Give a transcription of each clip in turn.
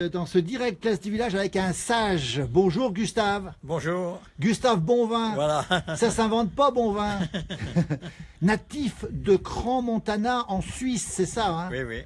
Dans ce direct Place du Village avec un sage. Bonjour Gustave. Bonjour. Gustave Bonvin. Voilà. Ça s'invente pas Bonvin. Natif de Crans-Montana en Suisse, c'est ça hein? Oui, oui.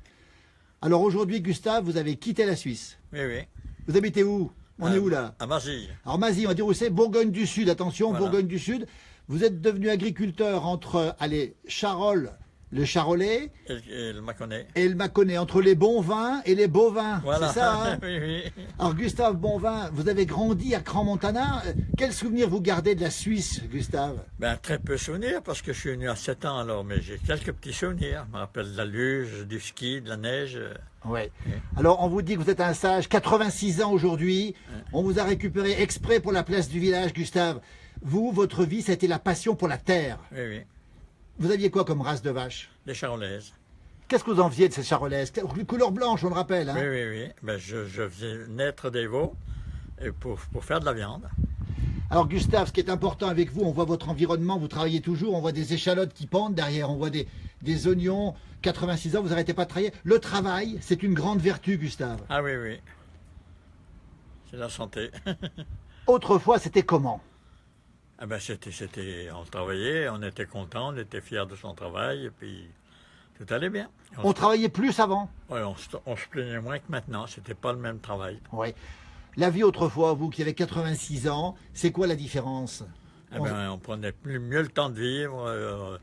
Alors aujourd'hui Gustave, vous avez quitté la Suisse. Oui, oui. Vous habitez où? On est où là? À Mazy. Alors Mazy, on va dire où c'est? Bourgogne du Sud, attention, Voilà. Bourgogne du Sud. Vous êtes devenu agriculteur entre, allez, Charolles, le Charolais, Et le Mâconnais. et le Mâconnais, entre les bons vins et les bovins. Voilà. C'est ça hein? Oui, oui. Alors Gustave Bonvin, vous avez grandi à Crans-Montana. Quel souvenir vous gardez de la Suisse, Gustave? Ben, très peu souvenirs parce que je suis venu à 7 ans alors, mais j'ai quelques petits souvenirs. Je me rappelle de la luge, du ski, de la neige. Ouais. Alors on vous dit que vous êtes un sage, 86 ans aujourd'hui. On vous a récupéré exprès pour la place du village, Gustave. Vous, votre vie, c'était la passion pour la terre. Oui, oui. Vous aviez quoi comme race de vache? Les Charolaises. Qu'est-ce que vous en faisiez de ces charolaises? Couleur blanche, on le rappelle. Hein? Oui, oui, oui. Ben, je faisais naître des veaux et pour faire de la viande. Alors Gustave, ce qui est important avec vous, on voit votre environnement, vous travaillez toujours, on voit des échalotes qui pendent derrière, on voit des oignons, 86 ans, vous n'arrêtez pas de travailler. Le travail, c'est une grande vertu, Gustave. Ah oui, oui. C'est la santé. Autrefois, c'était comment? Ah ben, on travaillait, on était content, on était fiers de son travail et puis tout allait bien. On travaillait plus avant? Ouais, on se plaignait moins que maintenant, c'était pas le même travail. Oui. La vie autrefois, vous qui avez 86 ans, c'est quoi la différence? Eh ben, on prenait mieux le temps de vivre,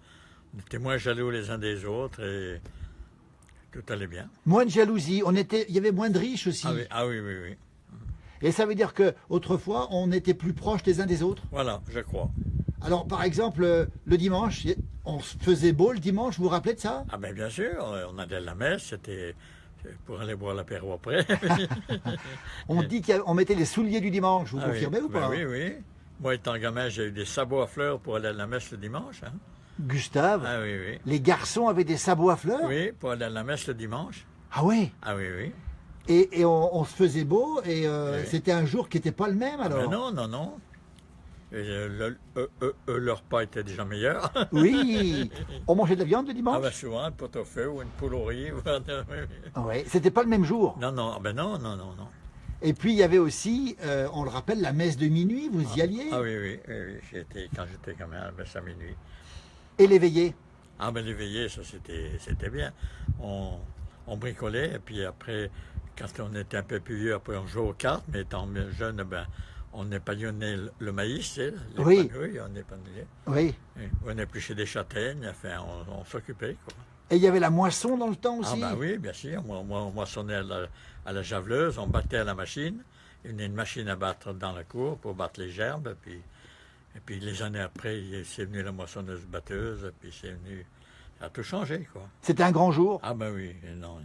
on était moins jaloux les uns des autres et tout allait bien. Moins de jalousie, il y avait moins de riches aussi. Ah oui, oui, oui. Et ça veut dire que autrefois, on était plus proches les uns des autres. Voilà, je crois. Alors, par exemple, le dimanche, on se faisait beau le dimanche, vous vous rappelez de ça? Ah ben bien sûr, on allait à la messe, c'était pour aller boire l'apéro après. On dit qu'on mettait les souliers du dimanche, vous confirmez oui. ou pas? Ben oui, oui. Moi, étant gamin, j'ai eu des sabots à fleurs pour aller à la messe le dimanche. Hein. Gustave, Ah oui, oui. les garçons avaient des sabots à fleurs? Oui, pour aller à la messe le dimanche. Ah oui? Ah oui, oui. Et on se faisait beau, et Oui. c'était un jour qui n'était pas le même Ah alors? ben non, non, non. Et leur repas était déjà meilleur. Oui, on mangeait de la viande le Ah dimanche? ben souvent, un pot-au-feu ou une poule au riz. Oui, c'était pas le même jour. Non, non, ah ben non, non, non, non. Et puis il y avait aussi, on le rappelle, la messe de minuit, vous y alliez? Ah oui, oui, oui, oui. Quand j'étais gamin, à la messe à minuit. Et les veillées? Ah ben les veillées, ça c'était bien. On bricolait et puis après, quand on était un peu plus vieux, après on jouait aux cartes, mais étant jeune, ben, on épagnonnait le maïs, tu sais, les Oui. panouilles, on épagnonnait. Oui. Et on épluchait des châtaignes, enfin, on s'occupait, quoi. Et il y avait la moisson dans le temps aussi? Ah ben oui, bien sûr. On moissonnait à la javeleuse, on battait à la machine. Il y avait une machine à battre dans la cour pour battre les gerbes. Et puis les années après, c'est venu la moissonneuse batteuse. Et puis c'est venu... Ça a tout changé, quoi. C'était un grand jour. Ah ben oui, non.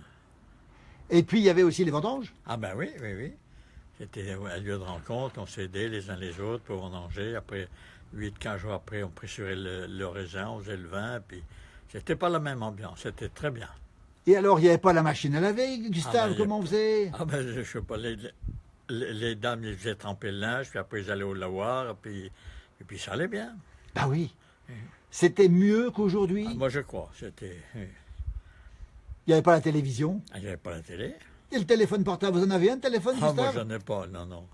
Et puis il y avait aussi les vendanges? Ah ben oui, oui, oui. C'était un lieu de rencontre, on s'aidait les uns les autres pour vendanger. Après, 8-15 jours après, on pressurait le raisin, on faisait le vin. Puis c'était pas la même ambiance, c'était très bien. Et alors, il n'y avait pas la machine à laver, Gustave, ben, comment on faisait? Ah ben, je sais pas, les dames, ils faisaient tremper le linge, puis après ils allaient au lavoir, et puis ça allait bien. Ah oui. C'était mieux qu'aujourd'hui? Ah, moi je crois, c'était... Il n'y avait pas la télévision? Il n'y avait pas la télé. Et le téléphone portable, vous en avez un téléphone, Ah, moi Gustave? j'en ai pas, non, non.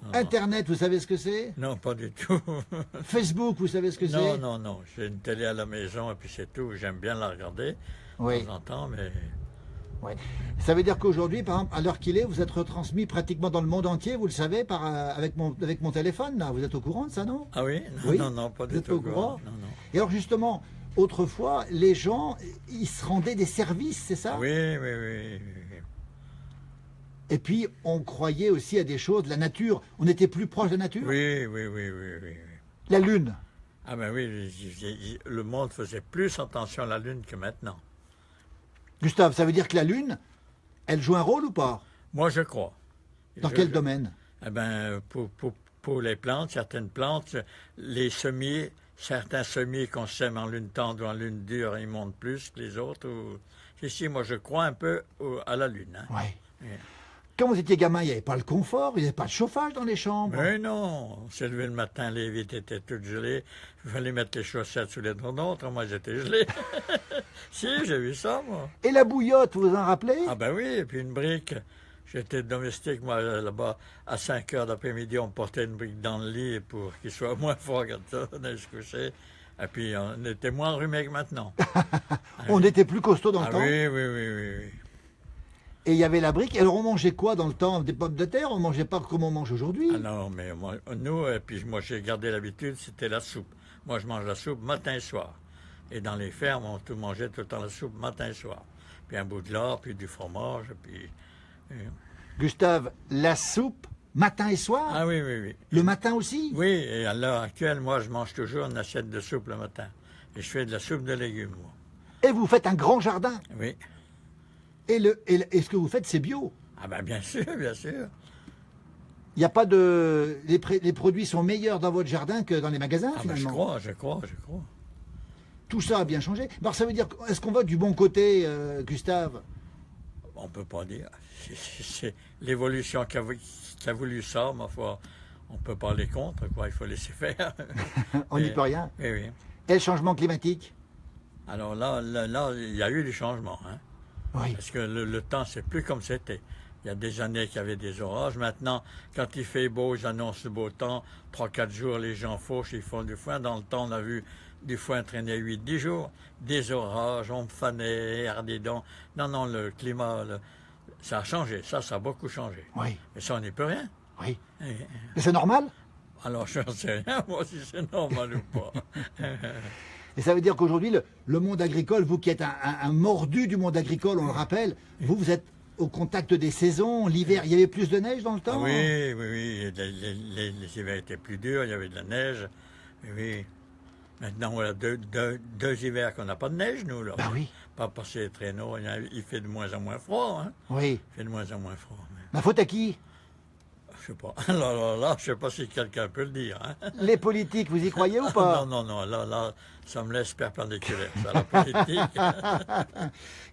Non, Internet, vous savez ce que c'est? non, pas du tout. Facebook, vous savez ce que Non, c'est? non, non, j'ai une télé à la maison, et puis c'est tout. J'aime bien la regarder, Oui. de temps en temps, mais... Ouais. Ça veut dire qu'aujourd'hui, par exemple, à l'heure qu'il est, vous êtes retransmis pratiquement dans le monde entier, vous le savez, avec mon téléphone, là. Vous êtes au courant de ça, non? Ah oui? Non, Oui. non, non, pas Vous du êtes tout. au courant? Non, non. Et alors justement, autrefois, les gens, ils se rendaient des services, c'est ça? Oui, oui, oui, oui, oui. Et puis, on croyait aussi à des choses, la nature. On était plus proche de la nature? Oui, oui, oui, oui, oui, oui. La Lune. Ah ben oui, le monde faisait plus attention à la Lune que maintenant. Gustave, ça veut dire que la Lune, elle joue un rôle ou pas? Moi, je crois. Dans quel domaine? Eh ben, pour les plantes, certaines plantes, les semis, certains semis qu'on sème en lune tendre ou en lune dure, ils montent plus que les autres. Ici, moi, je crois un peu à la Lune. Hein. Oui. Oui. Quand vous étiez gamin, il n'y avait pas le confort, il n'y avait pas de chauffage dans les chambres. Mais non, on s'est levé le matin, les vitres étaient toutes gelées. Il fallait mettre les chaussettes sous les drons, autrement j'étais gelé. Si, j'ai vu ça, moi. Et la bouillotte, vous vous en rappelez? Ah ben oui, et puis une brique J'étais domestique, moi, là-bas, à 5 heures d'après-midi, on portait une brique dans le lit pour qu'il soit moins froid quand on allait se coucher. Et puis, on était moins enrhumés que maintenant. On était plus costaud dans le Ah temps. oui, oui, oui, oui, oui. Et il y avait la brique. Alors on mangeait quoi dans le temps? Des pommes de terre? On mangeait pas comme on mange aujourd'hui? Ah non, mais moi, nous, et puis moi, j'ai gardé l'habitude, c'était la soupe. Moi, je mange la soupe matin et soir. Et dans les fermes, on tout mangeait tout le temps la soupe matin et soir. Puis un bout de lard, puis du fromage, puis... Gustave, la soupe, matin et soir? Ah oui, oui, oui. Le matin aussi? Oui, et à l'heure actuelle, moi, je mange toujours une assiette de soupe le matin. Et je fais de la soupe de légumes, moi. Et vous faites un grand jardin? Oui. Et ce que vous faites, c'est bio? Ah ben, bien sûr, bien sûr. Il n'y a pas de... Les produits sont meilleurs dans votre jardin que dans les magasins, Ah ben, finalement? je crois. Tout ça a bien changé. Alors ça veut dire, est-ce qu'on va du bon côté, Gustave? On peut pas dire. C'est l'évolution qui a voulu ça, ma foi. On peut pas aller contre, quoi. Il faut laisser faire. On n'y peut rien. Oui, oui. Et le changement climatique? Alors là, il y a eu du changement, hein. Oui. Parce que le temps, c'est plus comme c'était. Il y a des années qu'il y avait des orages. Maintenant, quand il fait beau, ils annoncent le beau temps. 3-4 jours, les gens fauchent, ils font du foin. Dans le temps, on a vu du foin traîner 8-10 jours. Des orages, on fanait, ardidon. Non, le climat, ça a changé. Ça a beaucoup changé. Oui. Mais ça, on n'y peut rien. Oui. Mais c'est normal? Alors, je ne sais rien, moi, si c'est normal ou pas. Et ça veut dire qu'aujourd'hui, le monde agricole, vous qui êtes un mordu du monde agricole, on le rappelle, vous êtes au contact des saisons. L'hiver, il y avait plus de neige dans le temps? Ah oui. Les hivers étaient plus durs, il y avait de la neige. Oui. Maintenant, voilà deux hivers qu'on n'a pas de neige, nous. Là. Ben oui. Pas passer les traîneaux, il fait de moins en moins froid. Hein. Oui. Il fait de moins en moins froid. Mais... La faute à qui? Je sais pas. Là, je sais pas si quelqu'un peut le dire. Hein. Les politiques, vous y croyez ou pas? Non, là, ça me laisse perpendiculaire, ça, la politique.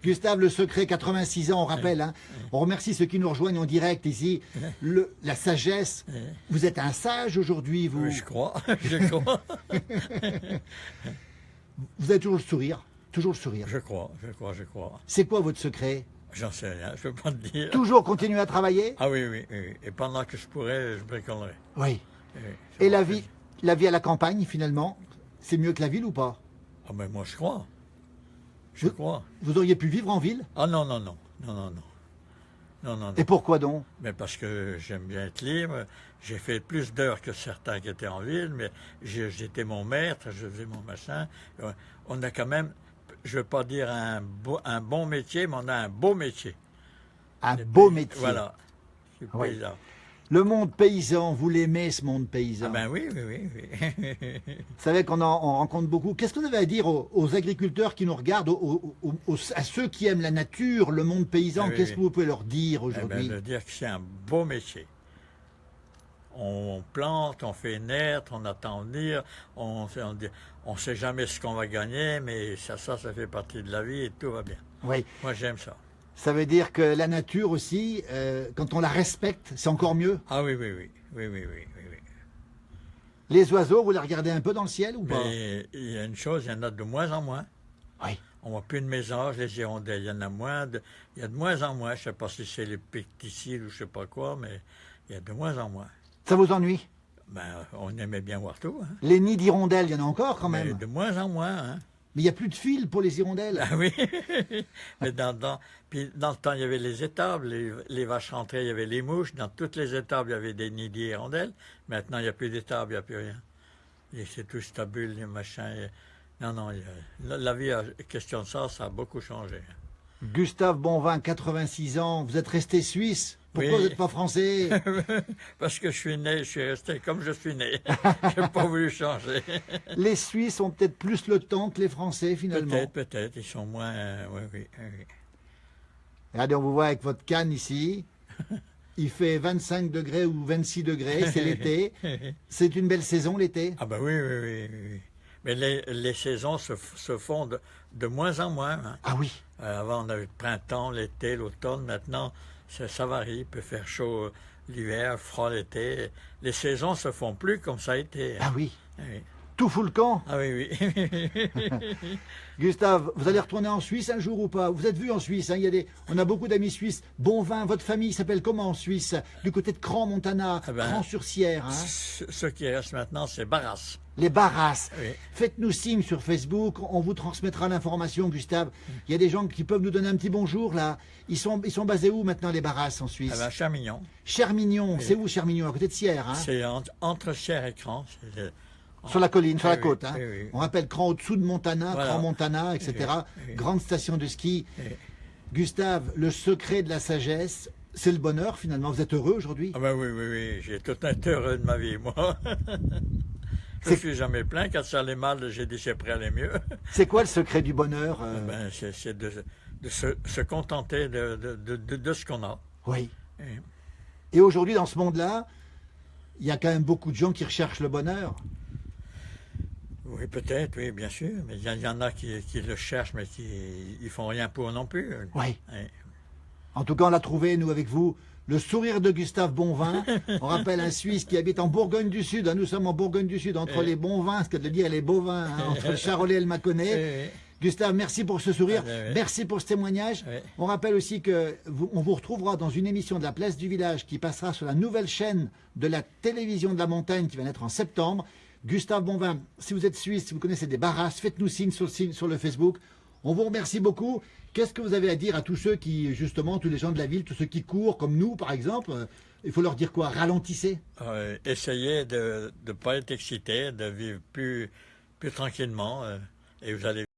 Gustave Le Secret, 86 ans, on rappelle. Hein. On remercie ceux qui nous rejoignent en direct ici. La sagesse. Vous êtes un sage aujourd'hui, vous. Oui, je crois. Vous avez toujours le sourire. Toujours le sourire. Je crois. C'est quoi votre secret? J'en sais rien, je peux pas te dire. Toujours continuer à travailler? Ah oui. Et pendant que je pourrais, je bricolerais. Oui. Oui, Et la vie à la campagne, finalement, c'est mieux que la ville ou pas? Ah ben moi, je crois. Je crois. Vous auriez pu vivre en ville? Ah non. Et pourquoi donc? Mais parce que j'aime bien être libre. J'ai fait plus d'heures que certains qui étaient en ville, mais j'étais mon maître, je faisais mon machin. On a quand même, je ne veux pas dire un bon métier, mais on a un beau métier. Un beau métier. Voilà. Je suis Oui. paysan. Le monde paysan, vous l'aimez ce monde paysan? Ah ben oui. Vous savez qu'on on rencontre beaucoup. Qu'est-ce que vous avez à dire aux agriculteurs qui nous regardent, à ceux qui aiment la nature, le monde paysan? Ah oui, Qu'est-ce oui. que vous pouvez leur dire Eh aujourd'hui? ben, de dire que c'est un beau métier. On plante, on fait naître, on attend venir, on sait jamais ce qu'on va gagner, mais ça fait partie de la vie et tout va bien. Oui. Moi, j'aime ça. Ça veut dire que la nature aussi, quand on la respecte, c'est encore mieux. Ah oui. Les oiseaux, vous les regardez un peu dans le ciel ou pas? Mais il y a une chose, il y en a de moins en moins. Oui. On voit plus de mésanges, les hirondelles, il y en a moins. Il y a de moins en moins. Je ne sais pas si c'est les pesticides ou je ne sais pas quoi, mais il y a de moins en moins. Ça vous ennuie? Ben, on aimait bien voir tout. Hein. Les nids d'hirondelles, il y en a encore quand Mais même. de moins en moins. Hein. Mais il n'y a plus de fil pour les hirondelles. Ah oui. Mais puis dans le temps, il y avait les étables. Les vaches rentraient, il y avait les mouches. Dans toutes les étables, il y avait des nids d'hirondelles. Maintenant, il n'y a plus d'étables, il n'y a plus rien. Et c'est tout stabule, les machins. Non, la vie, question de ça a beaucoup changé. Gustave Bonvin, 86 ans, vous êtes resté suisse. Pourquoi Oui. vous n'êtes pas français? Parce que je suis né, je suis resté comme je suis né. Je n'ai pas voulu changer. Les Suisses ont peut-être plus le temps que les Français finalement. Peut-être, ils sont moins... oui. Regardez, on vous voit avec votre canne ici. Il fait 25 degrés ou 26 degrés, c'est l'été. C'est une belle saison l'été. Ah ben oui. Mais les saisons se font de moins en moins. Hein. Ah oui. Avant, on avait le printemps, l'été, l'automne. Maintenant, ça varie. Il peut faire chaud l'hiver, froid l'été. Les saisons se font plus comme ça a été. Ah oui. Oui. Tout fout le camp. Ah oui, oui. Gustave, vous allez retourner en Suisse un jour ou pas? Vous êtes vu en Suisse, hein, on a beaucoup d'amis suisses. Bon vin, votre famille s'appelle comment en Suisse? Du côté de Cran-Montana, Ah ben, Cran-sur-Sierre. Hein? Ce qui reste maintenant, c'est Barras. Les Barras. Oui. Faites-nous signe sur Facebook, on vous transmettra l'information, Gustave. Il y a des gens qui peuvent nous donner un petit bonjour là. Ils sont basés où maintenant les Barras en Suisse? Ah ben, Chamignon. Chermignon, c'est où Chermignon? À côté de Sierre, hein? C'est entre Sierre et Cran. Sur la colline, sur la oui, côte. Hein. oui, oui. On rappelle Cran au-dessous de Montana, Voilà. Cran-Montana, etc. Oui. Grande station de ski. Oui. Gustave, le secret de la sagesse, c'est le bonheur finalement. Vous êtes heureux aujourd'hui? Ah ben oui, oui, oui. J'ai tout été heureux de ma vie, moi. Je ne suis jamais plaint. Quand ça allait mal, j'ai dit c'est prêt à aller mieux. C'est quoi le secret du bonheur? Ben, c'est de se contenter de ce qu'on a. Oui. Oui. Et aujourd'hui, dans ce monde-là, il y a quand même beaucoup de gens qui recherchent le bonheur. Oui, peut-être, oui, bien sûr. Mais il y en a qui le cherchent, mais qui ne font rien pour non plus. Oui. Oui. En tout cas, on l'a trouvé, nous, avec vous, le sourire de Gustave Bonvin. On rappelle un Suisse qui habite en Bourgogne du Sud. Hein, nous sommes en Bourgogne du Sud, entre les bons vins, ce que de dire les beaux vins, hein, entre le Charolais et le Mâconnais. Gustave, merci pour ce sourire, merci pour ce témoignage. On rappelle aussi que on vous retrouvera dans une émission de la Place du Village qui passera sur la nouvelle chaîne de la télévision de la montagne qui va naître en septembre. Gustave Bonvin, si vous êtes suisse, si vous connaissez des Barras, faites-nous signe sur le Facebook. On vous remercie beaucoup. Qu'est-ce que vous avez à dire à tous ceux qui, justement, tous les gens de la ville, tous ceux qui courent, comme nous par exemple, il faut leur dire quoi? Ralentissez. Essayez de ne pas être excité, de vivre plus tranquillement et vous allez